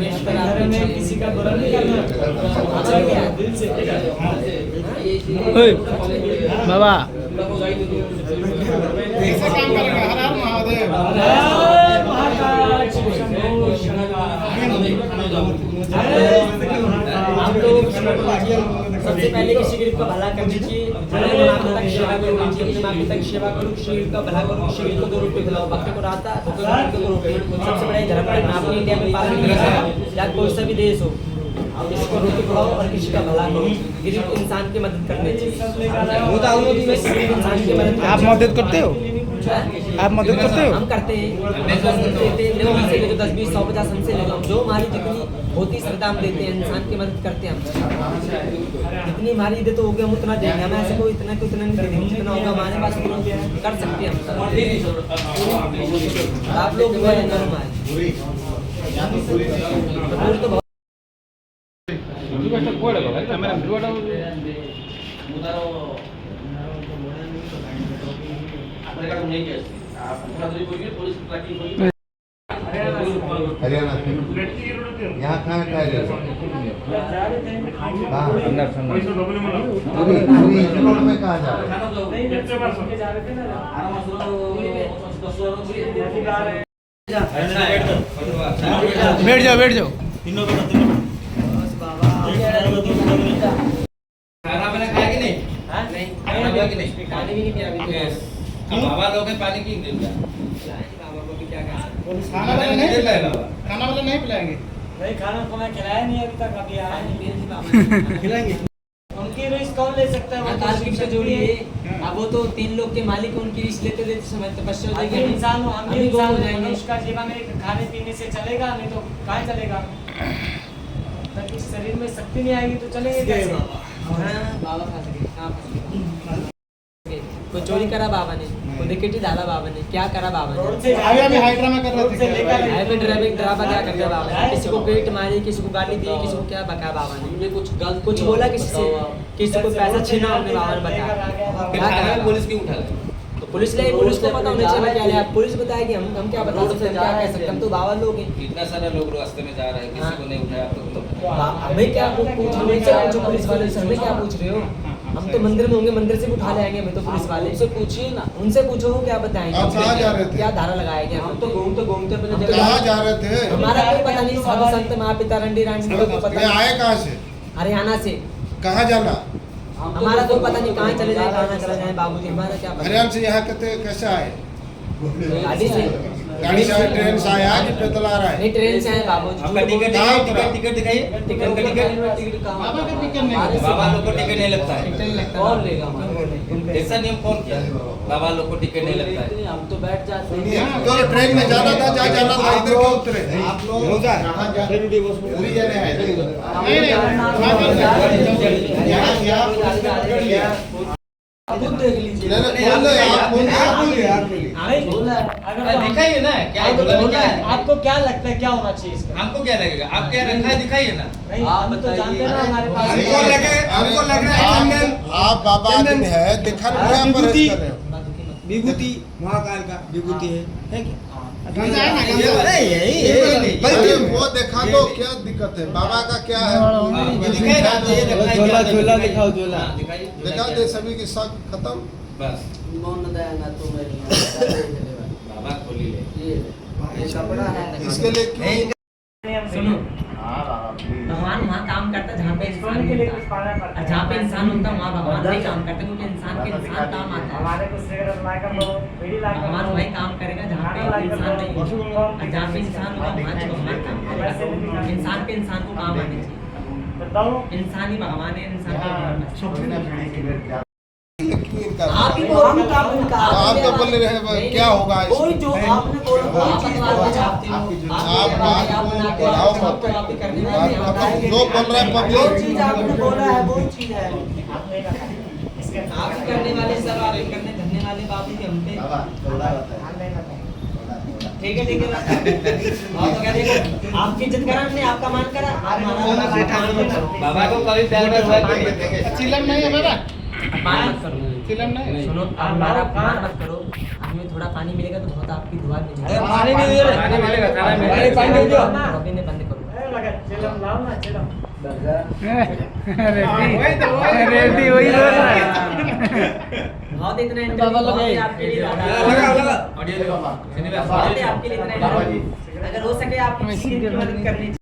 परमेश्वर आपके में किसी का बुरा नहीं करना, अच्छा क्या दिल से बाबा ऐसा काम करेंगे। हर हर महादेव। आप लोग सबसे पहले किसी गरीब का भला करनी चाहिए, अपने माँ पिता की सेवा करनी चाहिए, अपने माँ पिता की सेवा करो, शरीर का भला करो, शरीर को 2 रोटी खिलाओ, भक्त को रास्ता तो 2 रोटी। सबसे बड़ा धर्म है, आपने इंडिया में पालन किया या कोई सा भी देश हो, किसी को रोटी खिलाओ और किसी का भला करो, गरीब इंसान की मदद करनी चाहिए। इंसान की मदद आप मदद करते हो? आप मदद करते हो? हम करते हैं, हमसे ले लो 10, 20, 100, 50 हमसे ले लो, जो हमारी जितनी होती श्रद्धा हम देते हैं, इंसान की मदद करते हैं हम। जितनी हमारी इज्जत होगी हम उतना देंगे, हम ऐसे कोई इतना नहीं देंगे, जितना होगा हमारे पास कर सकते हैं हम। आप लोग हरियाणा यहाँ कहाँ में कहाँ जा बैठ जाओ बैठ जाओ। खाना मैंने खाया कि नहीं? नहीं खाना खाया कि नहीं? पानी भी नहीं पिया अभी। बाबा लोग हैं, पानी क्यों नहीं दिया? बाबा को भी क्या कहा? खाना वाला नहीं पिलाएंगे। खाना वाला नहीं पिलाएंगे। नहीं, खाना को मैं खिलाया नहीं अभी तक, अभी आया नहीं। बाबा खिलाएंगे। उनकी रिस्क कौन ले सकता है? वो ताल की से जोड़ी है। अब वो तो 3 लोग के मालिक उनकी रिस्क लेते थे, समय तपस्या हो हम जाएगी। भी इंसान हो, हम भी हम भी इंसान हो हैं, जाएंगे। मनुष्य का जीवन एक खाने पीने से चलेगा, नहीं तो कहाँ चलेगा? तब इस शरीर में शक्ति नहीं आएगी तो चलेंगे कैसे? बाबा खा सके, कहाँ खा सके? कोई चोरी करा बाबा ने, कोई विकेट ही डाला बाबा ने, क्या करा बाबा ने? रोड से अभी अभी हाई ड्रामा कर रोड से रहे थे। लेकर हाईवे ड्राइविंग ड्रामा क्या करता है बाबा ने? किसी को पेट मारी, किसी को गाली दी, किसी को क्या बका बाबा ने? कुछ बोला किसी से, किसी को पैसा छीना हमने बाबा ने बताया। फिर क्या खाना करा? में पुलिस क्यों उठा ली? तो पुलिस को पता होना चाहिए क्या लिया। पुलिस बताएगी, हम क्या बता सकते हैं, क्या कह सकते हैं? हम तो बाबा लोग हैं। इतना सारा लोग रास्ते में जा रहे हैं, किसी को नहीं उठाया तो हमें क्या पूछ, हमें क्या पूछो पुलिस वाले से, हमें क्या पूछ रहे हो? हम तो मंदिर में होंगे, मंदिर से भी उठा ले आएंगे हमें तो पुलिस वाले। उनसे पूछिए ना, उनसे पूछो वो क्या बताएंगे। आप कहाँ जा रहे थे? क्या धारा लगाएंगे? हम तो घूमते अपने कहाँ जा रहे थे? हमारा कोई पता नहीं। साधु संत माँ पिता रंडी रानी को पता मैं आए कहाँ से? हरियाणा से। कहाँ जाना? हमारा कोई पता नहीं कहाँ चले जाए, कहाँ ना चले जाए बाबूजी, हमारा क्या पता। हरियाणा से यहाँ कैसे आए? गाड़ी से, गाड़ी से आए, ट्रेन से आए, आज पैदल आ रहा है? नहीं ट्रेन से आए बाबूजी। आपका टिकट कहाँ दिखाइए, उतरा? टिकट दिखाइए। टिकट टिकट कहाँ? बाबा का टिकट नहीं हमारे से बाबा लोग को टिकट नहीं लगता है। टिकट नहीं लगता। कौन लेगा हमारा? ऐसा नियम कौन किया? बाबा लोग को टिकट नहीं लगता है। हम तो बैठ जाते हैं। तो ट्रेन में जाना था, जहाँ जाना था, इधर क्यों उतरे? आप लोग कहाँ जा रहे थे? पूरी जाने आए थे। खुद देख लीजिए। दिखाइए ना, क्या है? बोला क्या है? आपको क्या लगता है क्या होना चाहिए इसका? हमको क्या लगेगा? आप क्या रखा है दिखाइए ना। नहीं, हम तो जानते हैं ना हमारे पास। हमको लग रहा है आप बाबा है, दिखा क्या परहेज कर रहे हो? विभूति महाकाल का विभूति है क्या? अरे वो दिखा दो, क्या दिक्कत है? बाबा का क्या है? झोला झोला दिखाओ, झोला दिखा दे, सभी की शक खत्म। बस बाबा खोली ले। इसके लिए क्यों? सुनो, भगवान वहाँ काम करता है जहाँ पे इंसान सोने के लिए होता कुछ है। पाना और पड़ता जहाँ पे इंसान होता है वहाँ भगवान वही काम करते हैं, क्योंकि इंसान के इंसान काम आता है। हमारे को सिगरेट लाकर दो, बीड़ी लाकर भगवान दो। वही काम करेगा जहाँ पे इंसान नहीं होगा। और जहाँ पे इंसान होगा वहाँ से भगवान काम करेगा। इंसान के इंसान को काम आने चाहिए। बताओ। इंसान ही भगवान है, इंसान को भगवान है। आप ही बोल, हम काम उनका। आप तो बोल रहे हैं क्या होगा? कोई जो आपने बोला वो आप छापते हो। आप बात को बढ़ाओ मत। आप जो बोल रहे हैं जो पब्लिक, चीज आपने बोला है वो चीज है। इसके आप करने वाले सब आप करने धरने वाले बाबू के हम पे। ठीक है और तो क्या देखो, आपकी इज्जत करा हमने, आपका मान करा। बाबा को कभी प्यार में चिलम नहीं है बाबा, मान मत करो। चिलम नहीं। सुनो, आप हमारा अपमान मत करो। हमें थोड़ा पानी मिलेगा तो बहुत आपकी दुआ मिलेगी। पानी नहीं दे रहे। पानी मिलेगा, खाना मिलेगा। अभी ने बंद करो। चलो लाओ ना चलो रेड्डी वही बोल रहा है बहुत इतना बाबा लोग बहुत ही हैं। आपके लिए दादा। लगा बहुत ही आपके लिए इतना बाबा जी अगर हो सके आप किसी की मदद करनी